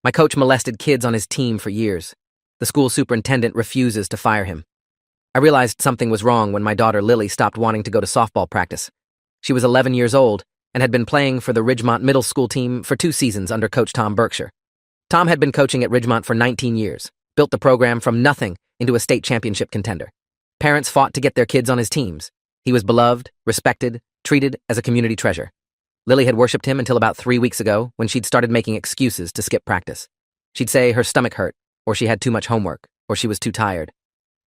My coach molested kids on his team for years. The school superintendent refuses to fire him. I realized something was wrong when my daughter Lily stopped wanting to go to softball practice. She was 11 years old and had been playing for the Ridgemont Middle School team for 2 seasons under Coach Tom Berkshire. Tom had been coaching at Ridgemont for 19 years, built the program from nothing into a state championship contender. Parents fought to get their kids on his teams. He was beloved, respected, treated as a community treasure. Lily had worshipped him until about 3 weeks ago when she'd started making excuses to skip practice. She'd say her stomach hurt, or she had too much homework, or she was too tired.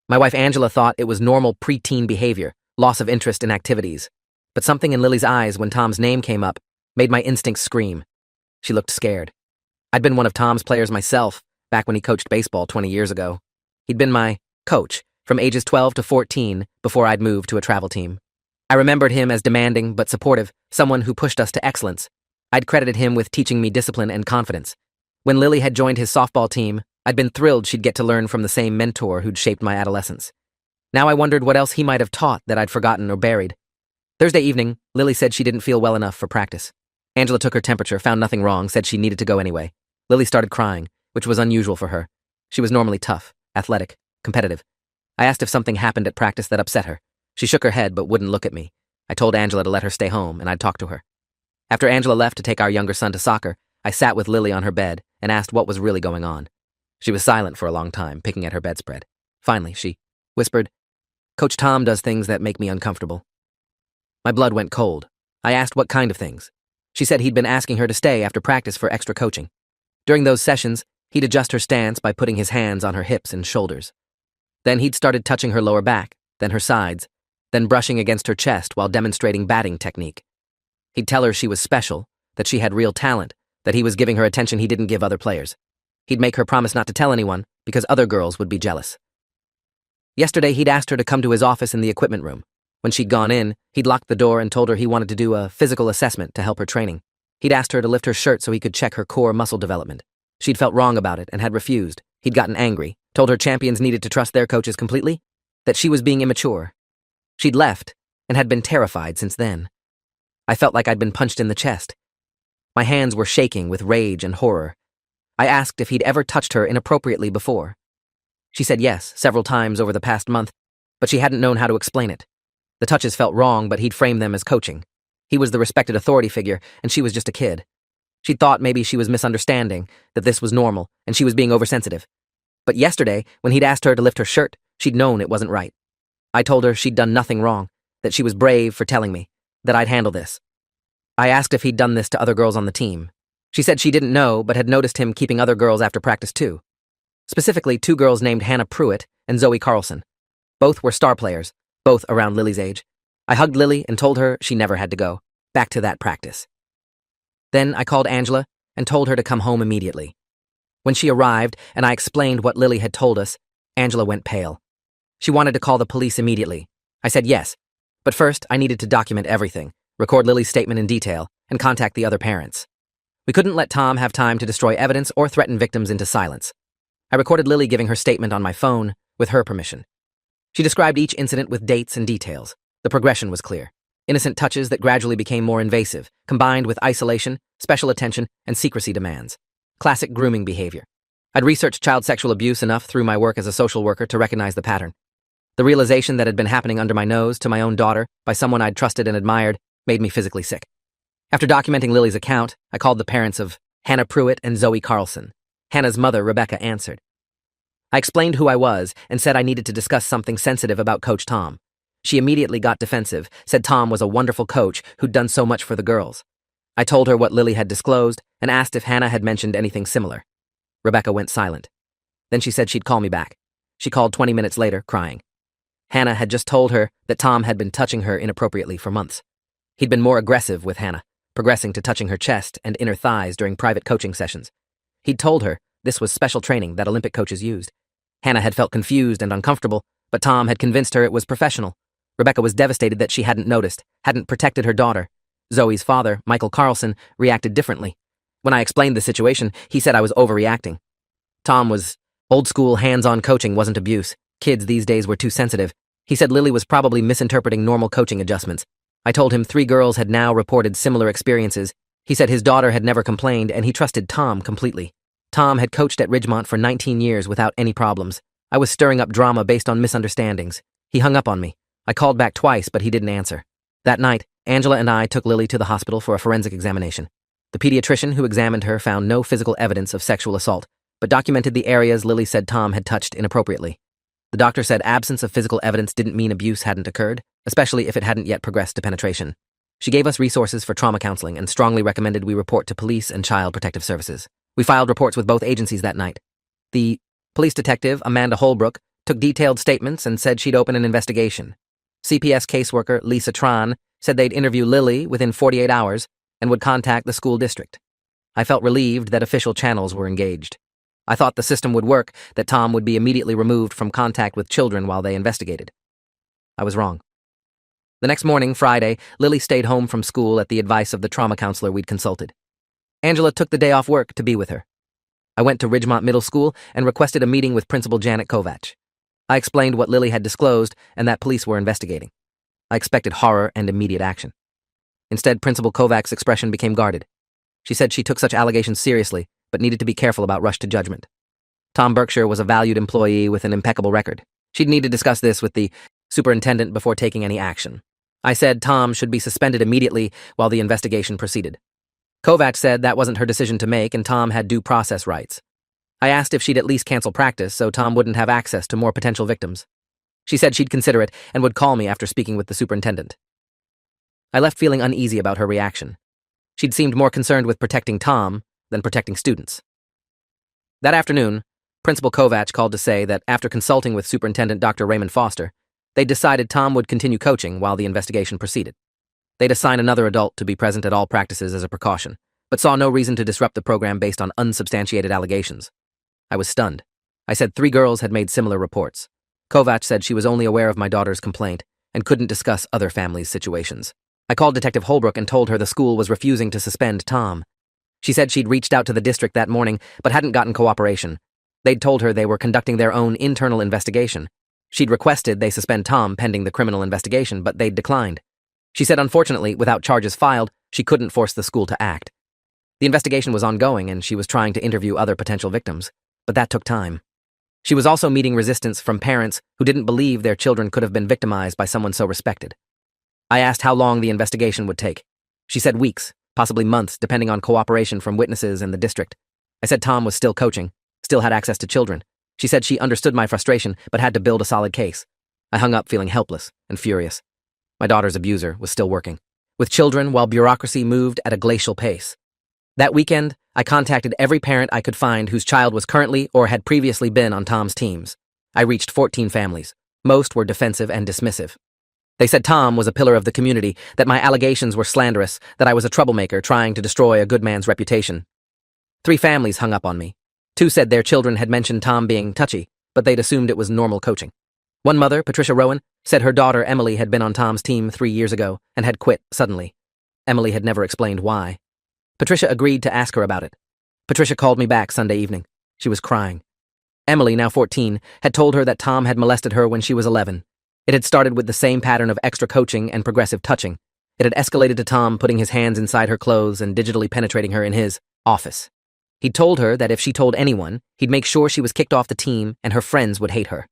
My wife Angela thought it was normal preteen behavior, loss of interest in activities. But something in Lily's eyes when Tom's name came up made my instincts scream. She looked scared. I'd been one of Tom's players myself, back when he coached baseball 20 years ago. He'd been my coach from ages 12 to 14 before I'd moved to a travel team. I remembered him as demanding but supportive, someone who pushed us to excellence. I'd credited him with teaching me discipline and confidence. When Lily had joined his softball team, I'd been thrilled she'd get to learn from the same mentor who'd shaped my adolescence. Now I wondered what else he might have taught that I'd forgotten or buried. Thursday evening, Lily said she didn't feel well enough for practice. Angela took her temperature, found nothing wrong, said she needed to go anyway. Lily started crying, which was unusual for her. She was normally tough, athletic, competitive. I asked if something happened at practice that upset her. She shook her head but wouldn't look at me. I told Angela to let her stay home and I'd talk to her. After Angela left to take our younger son to soccer, I sat with Lily on her bed and asked what was really going on. She was silent for a long time, picking at her bedspread. Finally, she whispered, "Coach Tom does things that make me uncomfortable." My blood went cold. I asked what kind of things. She said he'd been asking her to stay after practice for extra coaching. During those sessions, he'd adjust her stance by putting his hands on her hips and shoulders. Then he'd started touching her lower back, then her sides, then brushing against her chest while demonstrating batting technique. He'd tell her she was special, that she had real talent, that he was giving her attention he didn't give other players. He'd make her promise not to tell anyone because other girls would be jealous. Yesterday, he'd asked her to come to his office in the equipment room. When she'd gone in, he'd locked the door and told her he wanted to do a physical assessment to help her training. He'd asked her to lift her shirt so he could check her core muscle development. She'd felt wrong about it and had refused. He'd gotten angry, told her champions needed to trust their coaches completely, that she was being immature. She'd left and had been terrified since then. I felt like I'd been punched in the chest. My hands were shaking with rage and horror. I asked if he'd ever touched her inappropriately before. She said yes, several times over the past month, but she hadn't known how to explain it. The touches felt wrong, but he'd framed them as coaching. He was the respected authority figure, and she was just a kid. She'd thought maybe she was misunderstanding, that this was normal, and she was being oversensitive. But yesterday, when he'd asked her to lift her shirt, she'd known it wasn't right. I told her she'd done nothing wrong, that she was brave for telling me, that I'd handle this. I asked if he'd done this to other girls on the team. She said she didn't know, but had noticed him keeping other girls after practice too. Specifically, 2 girls named Hannah Pruitt and Zoe Carlson. Both were star players, both around Lily's age. I hugged Lily and told her she never had to go back to that practice. Then I called Angela and told her to come home immediately. When she arrived and I explained what Lily had told us, Angela went pale. She wanted to call the police immediately. I said yes, but first I needed to document everything, record Lily's statement in detail, and contact the other parents. We couldn't let Tom have time to destroy evidence or threaten victims into silence. I recorded Lily giving her statement on my phone with her permission. She described each incident with dates and details. The progression was clear. Innocent touches that gradually became more invasive, combined with isolation, special attention, and secrecy demands. Classic grooming behavior. I'd researched child sexual abuse enough through my work as a social worker to recognize the pattern. The realization that had been happening under my nose to my own daughter by someone I'd trusted and admired made me physically sick. After documenting Lily's account, I called the parents of Hannah Pruitt and Zoe Carlson. Hannah's mother, Rebecca, answered. I explained who I was and said I needed to discuss something sensitive about Coach Tom. She immediately got defensive, said Tom was a wonderful coach who'd done so much for the girls. I told her what Lily had disclosed and asked if Hannah had mentioned anything similar. Rebecca went silent. Then she said she'd call me back. She called 20 minutes later, crying. Hannah had just told her that Tom had been touching her inappropriately for months. He'd been more aggressive with Hannah, progressing to touching her chest and inner thighs during private coaching sessions. He'd told her this was special training that Olympic coaches used. Hannah had felt confused and uncomfortable, but Tom had convinced her it was professional. Rebecca was devastated that she hadn't noticed, hadn't protected her daughter. Zoe's father, Michael Carlson, reacted differently. When I explained the situation, he said I was overreacting. Tom was old-school hands-on coaching wasn't abuse. Kids these days were too sensitive. He said Lily was probably misinterpreting normal coaching adjustments. I told him 3 girls had now reported similar experiences. He said his daughter had never complained and he trusted Tom completely. Tom had coached at Ridgemont for 19 years without any problems. I was stirring up drama based on misunderstandings. He hung up on me. I called back twice, but he didn't answer. That night, Angela and I took Lily to the hospital for a forensic examination. The pediatrician who examined her found no physical evidence of sexual assault, but documented the areas Lily said Tom had touched inappropriately. The doctor said absence of physical evidence didn't mean abuse hadn't occurred, especially if it hadn't yet progressed to penetration. She gave us resources for trauma counseling and strongly recommended we report to police and child protective services. We filed reports with both agencies that night. The police detective, Amanda Holbrook, took detailed statements and said she'd open an investigation. CPS caseworker Lisa Tran said they'd interview Lily within 48 hours and would contact the school district. I felt relieved that official channels were engaged. I thought the system would work, that Tom would be immediately removed from contact with children while they investigated. I was wrong. The next morning, Friday, Lily stayed home from school at the advice of the trauma counselor we'd consulted. Angela took the day off work to be with her. I went to Ridgemont Middle School and requested a meeting with Principal Janet Kovach. I explained what Lily had disclosed and that police were investigating. I expected horror and immediate action. Instead, Principal Kovach's expression became guarded. She said she took such allegations seriously, but needed to be careful about rush to judgment. Tom Berkshire was a valued employee with an impeccable record. She'd need to discuss this with the superintendent before taking any action. I said Tom should be suspended immediately while the investigation proceeded. Kovach said that wasn't her decision to make and Tom had due process rights. I asked if she'd at least cancel practice so Tom wouldn't have access to more potential victims. She said she'd consider it and would call me after speaking with the superintendent. I left feeling uneasy about her reaction. She'd seemed more concerned with protecting Tom than protecting students. That afternoon, Principal Kovach called to say that after consulting with Superintendent Dr. Raymond Foster, they'd decided Tom would continue coaching while the investigation proceeded. They'd assign another adult to be present at all practices as a precaution, but saw no reason to disrupt the program based on unsubstantiated allegations. I was stunned. I said 3 girls had made similar reports. Kovach said she was only aware of my daughter's complaint and couldn't discuss other families' situations. I called Detective Holbrook and told her the school was refusing to suspend Tom. She said she'd reached out to the district that morning but hadn't gotten cooperation. They'd told her they were conducting their own internal investigation. She'd requested they suspend Tom pending the criminal investigation, but they'd declined. She said unfortunately, without charges filed, she couldn't force the school to act. The investigation was ongoing and she was trying to interview other potential victims, but that took time. She was also meeting resistance from parents who didn't believe their children could have been victimized by someone so respected. I asked how long the investigation would take. She said weeks, possibly months, depending on cooperation from witnesses and the district. I said Tom was still coaching, still had access to children. She said she understood my frustration, but had to build a solid case. I hung up feeling helpless and furious. My daughter's abuser was still working, with children while bureaucracy moved at a glacial pace. That weekend, I contacted every parent I could find whose child was currently or had previously been on Tom's teams. I reached 14 families. Most were defensive and dismissive. They said Tom was a pillar of the community, that my allegations were slanderous, that I was a troublemaker trying to destroy a good man's reputation. 3 families hung up on me. 2 said their children had mentioned Tom being touchy, but they'd assumed it was normal coaching. One mother, Patricia Rowan, said her daughter Emily had been on Tom's team 3 years ago and had quit suddenly. Emily had never explained why. Patricia agreed to ask her about it. Patricia called me back Sunday evening. She was crying. Emily, now 14, had told her that Tom had molested her when she was 11. It had started with the same pattern of extra coaching and progressive touching. It had escalated to Tom putting his hands inside her clothes and digitally penetrating her in his office. He'd told her that if she told anyone, he'd make sure she was kicked off the team and her friends would hate her.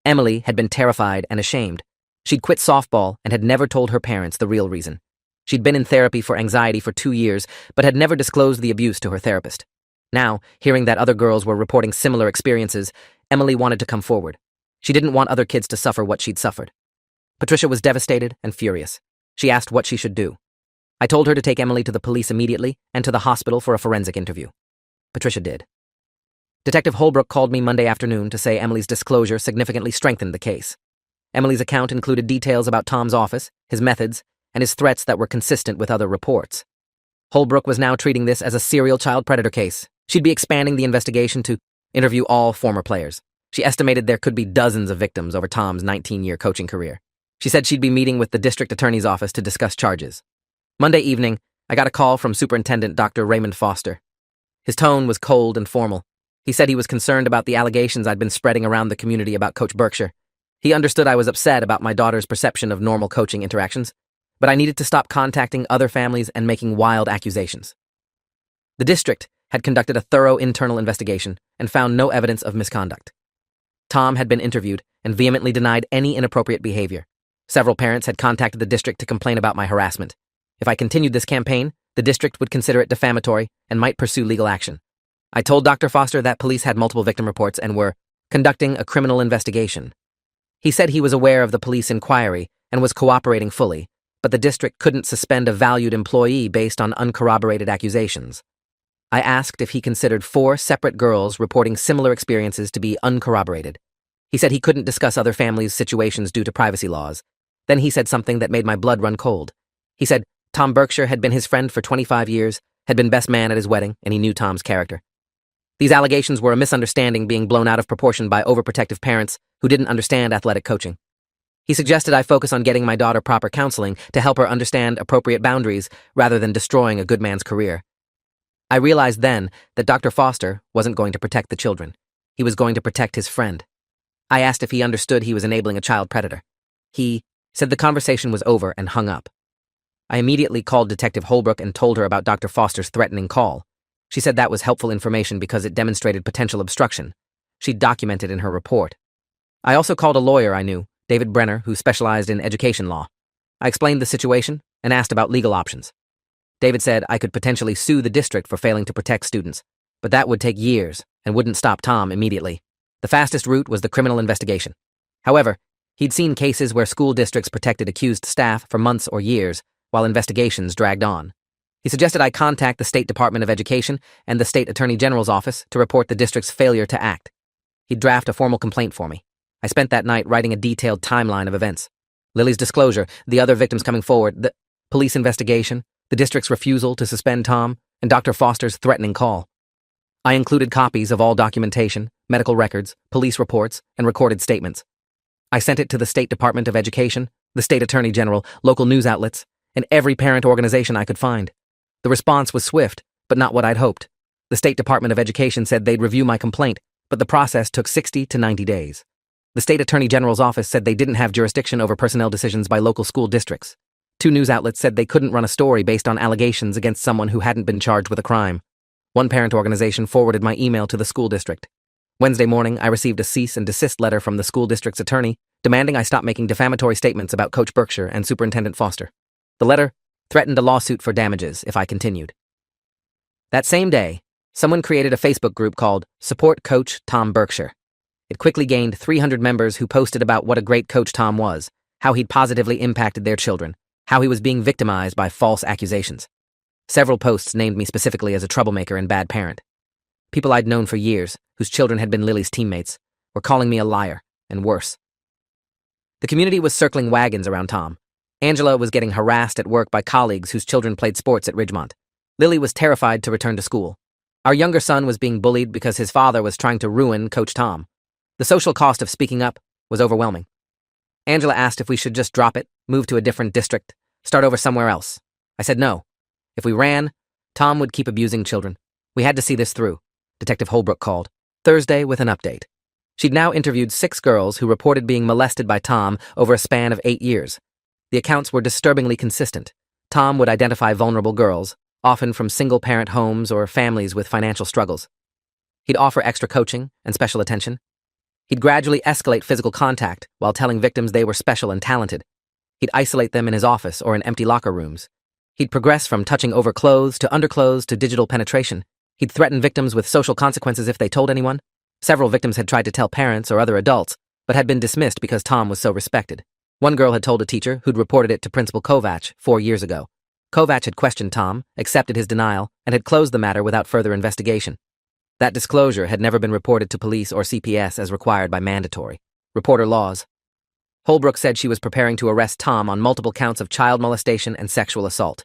Emily had been terrified and ashamed. She'd quit softball and had never told her parents the real reason. She'd been in therapy for anxiety for 2 years, but had never disclosed the abuse to her therapist. Now, hearing that other girls were reporting similar experiences, Emily wanted to come forward. She didn't want other kids to suffer what she'd suffered. Patricia was devastated and furious. She asked what she should do. I told her to take Emily to the police immediately and to the hospital for a forensic interview. Patricia did. Detective Holbrook called me Monday afternoon to say Emily's disclosure significantly strengthened the case. Emily's account included details about Tom's office, his methods, and his threats that were consistent with other reports. Holbrook was now treating this as a serial child predator case. She'd be expanding the investigation to interview all former players. She estimated there could be dozens of victims over Tom's 19-year coaching career. She said she'd be meeting with the district attorney's office to discuss charges. Monday evening, I got a call from Superintendent Dr. Raymond Foster. His tone was cold and formal. He said he was concerned about the allegations I'd been spreading around the community about Coach Berkshire. He understood I was upset about my daughter's perception of normal coaching interactions, but I needed to stop contacting other families and making wild accusations. The district had conducted a thorough internal investigation and found no evidence of misconduct. Tom had been interviewed and vehemently denied any inappropriate behavior. Several parents had contacted the district to complain about my harassment. If I continued this campaign, the district would consider it defamatory and might pursue legal action. I told Dr. Foster that police had multiple victim reports and were conducting a criminal investigation. He said he was aware of the police inquiry and was cooperating fully, but the district couldn't suspend a valued employee based on uncorroborated accusations. I asked if he considered 4 separate girls reporting similar experiences to be uncorroborated. He said he couldn't discuss other families' situations due to privacy laws. Then he said something that made my blood run cold. He said Tom Berkshire had been his friend for 25 years, had been best man at his wedding, and he knew Tom's character. These allegations were a misunderstanding being blown out of proportion by overprotective parents who didn't understand athletic coaching. He suggested I focus on getting my daughter proper counseling to help her understand appropriate boundaries rather than destroying a good man's career. I realized then that Dr. Foster wasn't going to protect the children. He was going to protect his friend. I asked if he understood he was enabling a child predator. He said the conversation was over and hung up. I immediately called Detective Holbrook and told her about Dr. Foster's threatening call. She said that was helpful information because it demonstrated potential obstruction. She'd documented in her report. I also called a lawyer I knew, David Brenner, who specialized in education law. I explained the situation and asked about legal options. David said I could potentially sue the district for failing to protect students, but that would take years and wouldn't stop Tom immediately. The fastest route was the criminal investigation. However, he'd seen cases where school districts protected accused staff for months or years while investigations dragged on. He suggested I contact the State Department of Education and the State Attorney General's office to report the district's failure to act. He'd draft a formal complaint for me. I spent that night writing a detailed timeline of events. Lily's disclosure, the other victims coming forward, the police investigation, the district's refusal to suspend Tom, and Dr. Foster's threatening call. I included copies of all documentation, medical records, police reports, and recorded statements. I sent it to the State Department of Education, the State Attorney General, local news outlets, and every parent organization I could find. The response was swift, but not what I'd hoped. The State Department of Education said they'd review my complaint, but the process took 60 to 90 days. The State Attorney General's office said they didn't have jurisdiction over personnel decisions by local school districts. 2 news outlets said they couldn't run a story based on allegations against someone who hadn't been charged with a crime. One parent organization forwarded my email to the school district. Wednesday morning, I received a cease and desist letter from the school district's attorney demanding I stop making defamatory statements about Coach Berkshire and Superintendent Foster. The letter threatened a lawsuit for damages if I continued. That same day, someone created a Facebook group called Support Coach Tom Berkshire. It quickly gained 300 members who posted about what a great coach Tom was, how he'd positively impacted their children, how he was being victimized by false accusations. Several posts named me specifically as a troublemaker and bad parent. People I'd known for years, whose children had been Lily's teammates, were calling me a liar, and worse. The community was circling wagons around Tom. Angela was getting harassed at work by colleagues whose children played sports at Ridgemont. Lily was terrified to return to school. Our younger son was being bullied because his father was trying to ruin Coach Tom. The social cost of speaking up was overwhelming. Angela asked if we should just drop it, move to a different district, start over somewhere else. I said no. If we ran, Tom would keep abusing children. We had to see this through. Detective Holbrook called Thursday with an update. She'd now interviewed 6 girls who reported being molested by Tom over a span of 8 years. The accounts were disturbingly consistent. Tom would identify vulnerable girls, often from single-parent homes or families with financial struggles. He'd offer extra coaching and special attention. He'd gradually escalate physical contact while telling victims they were special and talented. He'd isolate them in his office or in empty locker rooms. He'd progress from touching over clothes to underclothes to digital penetration. He'd threaten victims with social consequences if they told anyone. Several victims had tried to tell parents or other adults, but had been dismissed because Tom was so respected. One girl had told a teacher who'd reported it to Principal Kovach 4 years ago. Kovach had questioned Tom, accepted his denial, and had closed the matter without further investigation. That disclosure had never been reported to police or CPS as required by mandatory reporter laws. Holbrook said she was preparing to arrest Tom on multiple counts of child molestation and sexual assault.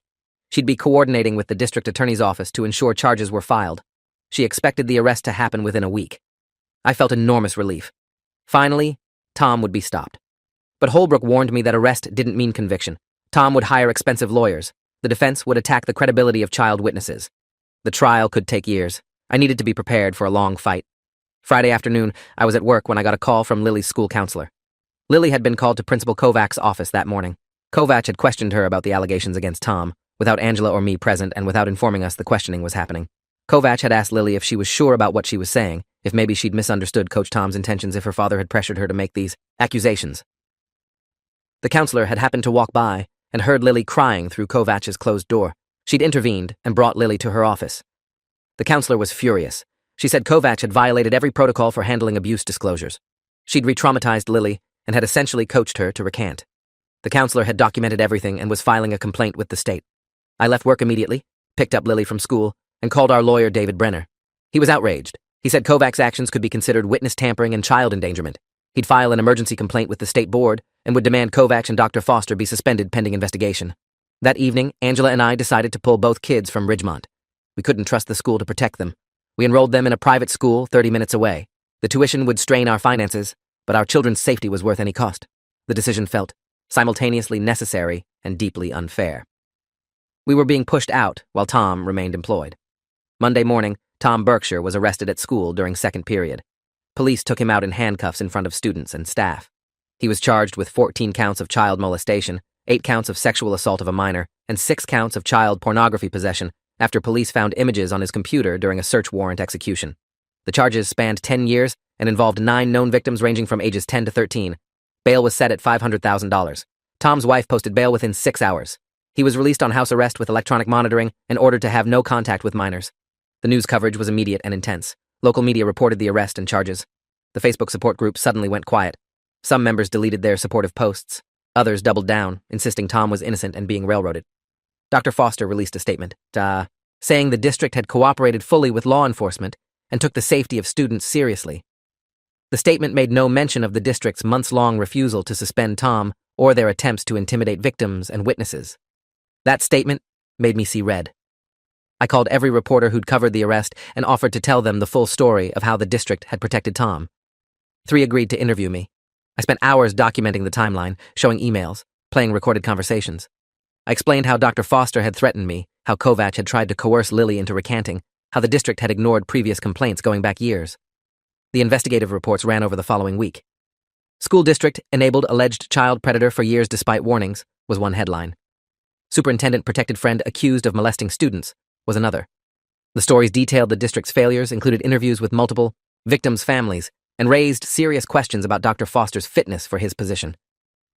She'd be coordinating with the district attorney's office to ensure charges were filed. She expected the arrest to happen within a week. I felt enormous relief. Finally, Tom would be stopped. But Holbrook warned me that arrest didn't mean conviction. Tom would hire expensive lawyers. The defense would attack the credibility of child witnesses. The trial could take years. I needed to be prepared for a long fight. Friday afternoon, I was at work when I got a call from Lily's school counselor. Lily had been called to Principal Kovach's office that morning. Kovach had questioned her about the allegations against Tom, without Angela or me present and without informing us the questioning was happening. Kovacs had asked Lily if she was sure about what she was saying, if maybe she'd misunderstood Coach Tom's intentions if her father had pressured her to make these accusations. The counselor had happened to walk by and heard Lily crying through Kovacs' closed door. She'd intervened and brought Lily to her office. The counselor was furious. She said Kovacs had violated every protocol for handling abuse disclosures. She'd re-traumatized Lily and had essentially coached her to recant. The counselor had documented everything and was filing a complaint with the state. I left work immediately, picked up Lily from school, and called our lawyer David Brenner. He was outraged. He said Kovacs' actions could be considered witness tampering and child endangerment. He'd file an emergency complaint with the state board and would demand Kovacs and Dr. Foster be suspended pending investigation. That evening, Angela and I decided to pull both kids from Ridgemont. We couldn't trust the school to protect them. We enrolled them in a private school 30 minutes away. The tuition would strain our finances, but our children's safety was worth any cost. The decision felt simultaneously necessary and deeply unfair. We were being pushed out while Tom remained employed. Monday morning, Tom Berkshire was arrested at school during second period. Police took him out in handcuffs in front of students and staff. He was charged with 14 counts of child molestation, 8 counts of sexual assault of a minor, and 6 counts of child pornography possession after police found images on his computer during a search warrant execution. The charges spanned 10 years and involved 9 known victims ranging from ages 10 to 13. Bail was set at $500,000. Tom's wife posted bail within 6 hours. He was released on house arrest with electronic monitoring and ordered to have no contact with minors. The news coverage was immediate and intense. Local media reported the arrest and charges. The Facebook support group suddenly went quiet. Some members deleted their supportive posts. Others doubled down, insisting Tom was innocent and being railroaded. Dr. Foster released a statement, saying the district had cooperated fully with law enforcement and took the safety of students seriously. The statement made no mention of the district's months-long refusal to suspend Tom or their attempts to intimidate victims and witnesses. That statement made me see red. I called every reporter who'd covered the arrest and offered to tell them the full story of how the district had protected Tom. 3 agreed to interview me. I spent hours documenting the timeline, showing emails, playing recorded conversations. I explained how Dr. Foster had threatened me, how Kovacs had tried to coerce Lily into recanting, how the district had ignored previous complaints going back years. The investigative reports ran over the following week. School district enabled alleged child predator for years despite warnings was one headline. Superintendent protected friend accused of molesting students was another. The stories detailed the district's failures, included interviews with multiple victims' families, and raised serious questions about Dr. Foster's fitness for his position.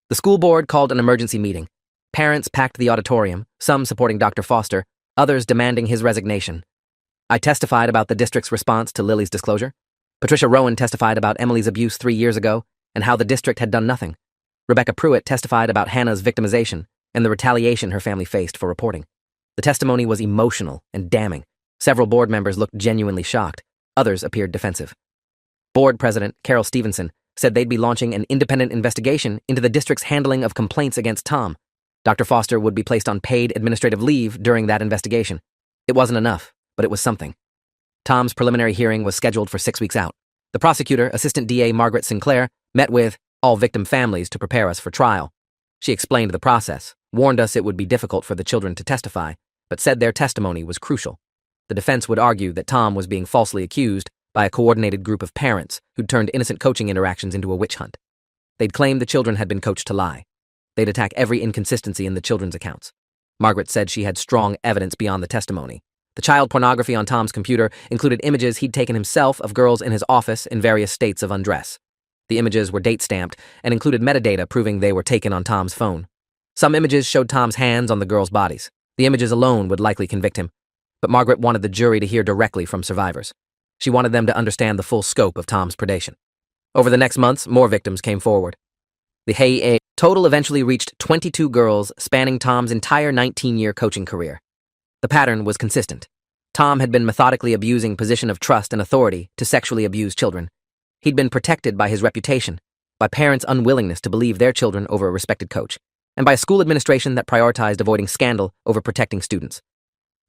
The school board called an emergency meeting. Parents packed the auditorium, some supporting Dr. Foster, others demanding his resignation. I testified about the district's response to Lily's disclosure. Patricia Rowan testified about Emily's abuse 3 years ago and how the district had done nothing. Rebecca Pruitt testified about Hannah's victimization and the retaliation her family faced for reporting. The testimony was emotional and damning. Several board members looked genuinely shocked. Others appeared defensive. Board President Carol Stevenson said they'd be launching an independent investigation into the district's handling of complaints against Tom. Dr. Foster would be placed on paid administrative leave during that investigation. It wasn't enough, but it was something. Tom's preliminary hearing was scheduled for 6 weeks out. The prosecutor, Assistant DA Margaret Sinclair, met with all victim families to prepare us for trial. She explained the process, warned us it would be difficult for the children to testify, but said their testimony was crucial. The defense would argue that Tom was being falsely accused by a coordinated group of parents who'd turned innocent coaching interactions into a witch hunt. They'd claim the children had been coached to lie. They'd attack every inconsistency in the children's accounts. Margaret said she had strong evidence beyond the testimony. The child pornography on Tom's computer included images he'd taken himself of girls in his office in various states of undress. The images were date-stamped and included metadata proving they were taken on Tom's phone. Some images showed Tom's hands on the girls' bodies. The images alone would likely convict him. But Margaret wanted the jury to hear directly from survivors. She wanted them to understand the full scope of Tom's predation. Over the next months, more victims came forward. The total eventually reached 22 girls, spanning Tom's entire 19-year coaching career. The pattern was consistent. Tom had been methodically abusing position of trust and authority to sexually abuse children. He'd been protected by his reputation, by parents' unwillingness to believe their children over a respected coach, and by a school administration that prioritized avoiding scandal over protecting students.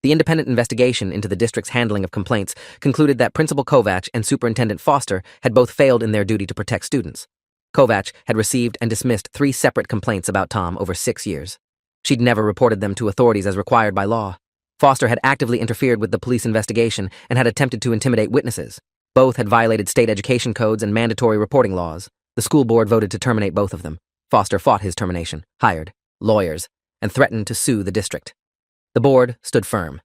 The independent investigation into the district's handling of complaints concluded that Principal Kovacs and Superintendent Foster had both failed in their duty to protect students. Kovacs had received and dismissed 3 separate complaints about Tom over 6 years. She'd never reported them to authorities as required by law. Foster had actively interfered with the police investigation and had attempted to intimidate witnesses. Both had violated state education codes and mandatory reporting laws. The school board voted to terminate both of them. Foster fought his termination, hired lawyers, and threatened to sue the district. The board stood firm.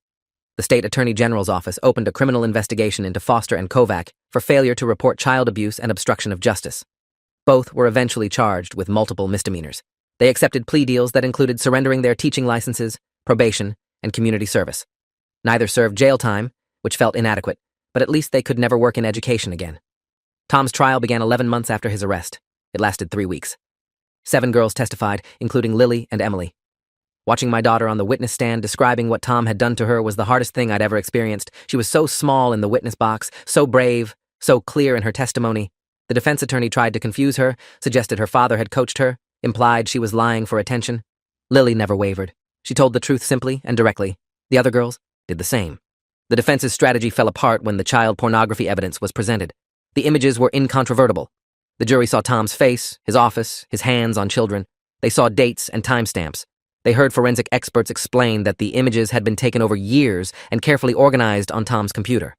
The state attorney general's office opened a criminal investigation into Foster and Kovac for failure to report child abuse and obstruction of justice. Both were eventually charged with multiple misdemeanors. They accepted plea deals that included surrendering their teaching licenses, probation, and community service. Neither served jail time, which felt inadequate, but at least they could never work in education again. Tom's trial began 11 months after his arrest. It lasted 3 weeks. 7 girls testified, including Lily and Emily. Watching my daughter on the witness stand describing what Tom had done to her was the hardest thing I'd ever experienced. She was so small in the witness box, so brave, so clear in her testimony. The defense attorney tried to confuse her, suggested her father had coached her, implied she was lying for attention. Lily never wavered. She told the truth simply and directly. The other girls did the same. The defense's strategy fell apart when the child pornography evidence was presented. The images were incontrovertible. The jury saw Tom's face, his office, his hands on children. They saw dates and timestamps. They heard forensic experts explain that the images had been taken over years and carefully organized on Tom's computer.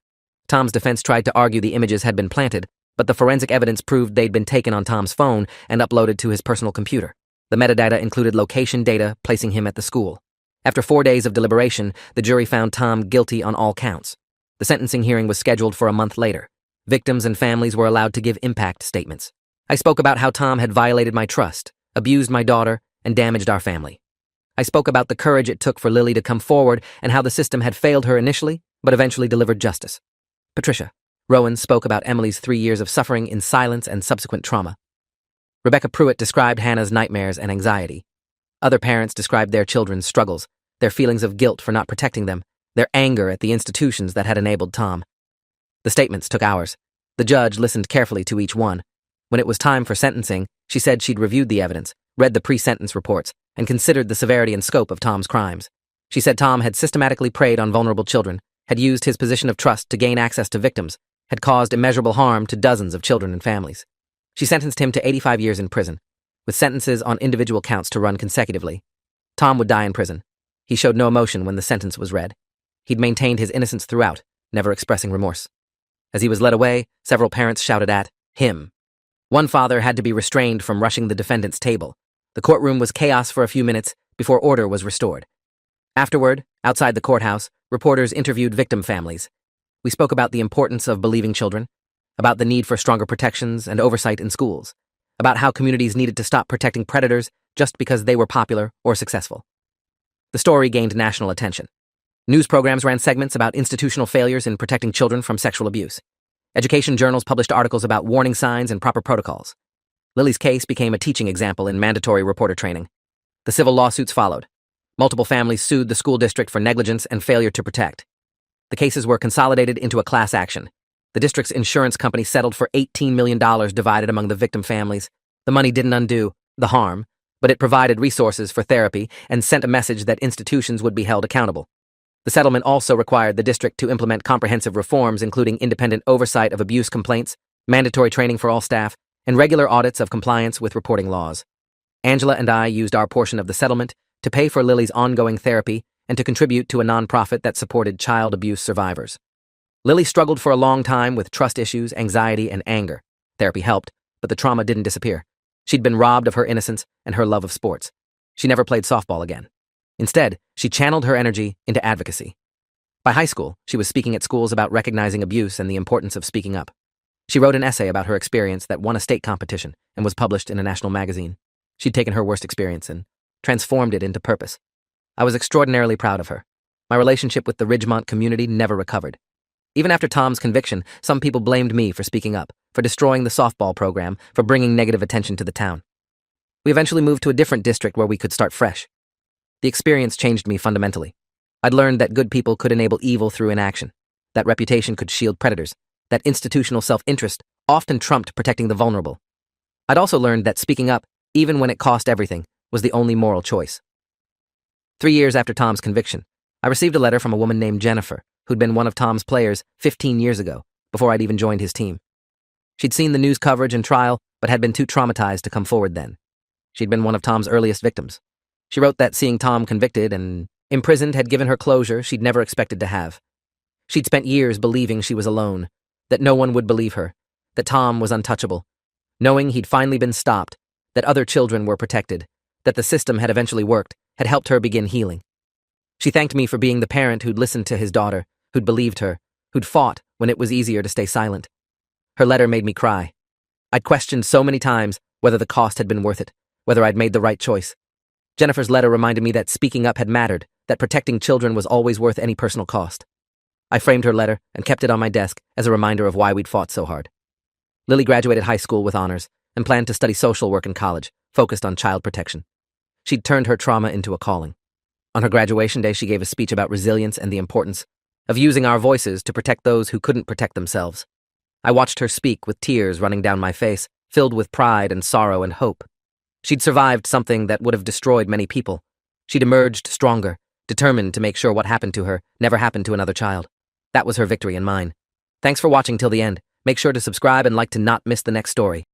Tom's defense tried to argue the images had been planted, but the forensic evidence proved they'd been taken on Tom's phone and uploaded to his personal computer. The metadata included location data placing him at the school. After 4 days of deliberation, the jury found Tom guilty on all counts. The sentencing hearing was scheduled for a month later. Victims and families were allowed to give impact statements. I spoke about how Tom had violated my trust, abused my daughter, and damaged our family. I spoke about the courage it took for Lily to come forward and how the system had failed her initially, but eventually delivered justice. Patricia. Rowan spoke about Emily's 3 years of suffering in silence and subsequent trauma. Rebecca Pruitt described Hannah's nightmares and anxiety. Other parents described their children's struggles, their feelings of guilt for not protecting them, their anger at the institutions that had enabled Tom. The statements took hours. The judge listened carefully to each one. When it was time for sentencing, she said she'd reviewed the evidence, read the pre-sentence reports, and considered the severity and scope of Tom's crimes. She said Tom had systematically preyed on vulnerable children, had used his position of trust to gain access to victims, had caused immeasurable harm to dozens of children and families. She sentenced him to 85 years in prison, with sentences on individual counts to run consecutively. Tom would die in prison. He showed no emotion when the sentence was read. He'd maintained his innocence throughout, never expressing remorse. As he was led away, several parents shouted at him. One father had to be restrained from rushing the defendant's table. The courtroom was chaos for a few minutes before order was restored. Afterward, outside the courthouse, reporters interviewed victim families. We spoke about the importance of believing children, about the need for stronger protections and oversight in schools, about how communities needed to stop protecting predators just because they were popular or successful. The story gained national attention. News programs ran segments about institutional failures in protecting children from sexual abuse. Education journals published articles about warning signs and proper protocols. Lily's case became a teaching example in mandatory reporter training. The civil lawsuits followed. Multiple families sued the school district for negligence and failure to protect. The cases were consolidated into a class action. The district's insurance company settled for $18 million divided among the victim families. The money didn't undo the harm, but it provided resources for therapy and sent a message that institutions would be held accountable. The settlement also required the district to implement comprehensive reforms, including independent oversight of abuse complaints, mandatory training for all staff, and regular audits of compliance with reporting laws. Angela and I used our portion of the settlement to pay for Lily's ongoing therapy and to contribute to a nonprofit that supported child abuse survivors. Lily struggled for a long time with trust issues, anxiety, and anger. Therapy helped, but the trauma didn't disappear. She'd been robbed of her innocence and her love of sports. She never played softball again. Instead, she channeled her energy into advocacy. By high school, she was speaking at schools about recognizing abuse and the importance of speaking up. She wrote an essay about her experience that won a state competition and was published in a national magazine. She'd taken her worst experience and transformed it into purpose. I was extraordinarily proud of her. My relationship with the Ridgemont community never recovered. Even after Tom's conviction, some people blamed me for speaking up, for destroying the softball program, for bringing negative attention to the town. We eventually moved to a different district where we could start fresh. The experience changed me fundamentally. I'd learned that good people could enable evil through inaction, that reputation could shield predators, that institutional self-interest often trumped protecting the vulnerable. I'd also learned that speaking up, even when it cost everything, was the only moral choice. 3 years after Tom's conviction, I received a letter from a woman named Jennifer, who'd been one of Tom's players 15 years ago, before I'd even joined his team. She'd seen the news coverage and trial, but had been too traumatized to come forward then. She'd been one of Tom's earliest victims. She wrote that seeing Tom convicted and imprisoned had given her closure she'd never expected to have. She'd spent years believing she was alone, that no one would believe her, that Tom was untouchable. Knowing he'd finally been stopped, that other children were protected, that the system had eventually worked, had helped her begin healing. She thanked me for being the parent who'd listened to his daughter, who'd believed her, who'd fought when it was easier to stay silent. Her letter made me cry. I'd questioned so many times whether the cost had been worth it, whether I'd made the right choice. Jennifer's letter reminded me that speaking up had mattered, that protecting children was always worth any personal cost. I framed her letter and kept it on my desk as a reminder of why we'd fought so hard. Lily graduated high school with honors and planned to study social work in college, focused on child protection. She'd turned her trauma into a calling. On her graduation day, she gave a speech about resilience and the importance of using our voices to protect those who couldn't protect themselves. I watched her speak with tears running down my face, filled with pride and sorrow and hope. She'd survived something that would have destroyed many people. She'd emerged stronger, determined to make sure what happened to her never happened to another child. That was her victory and mine. Thanks for watching till the end. Make sure to subscribe and like to not miss the next story.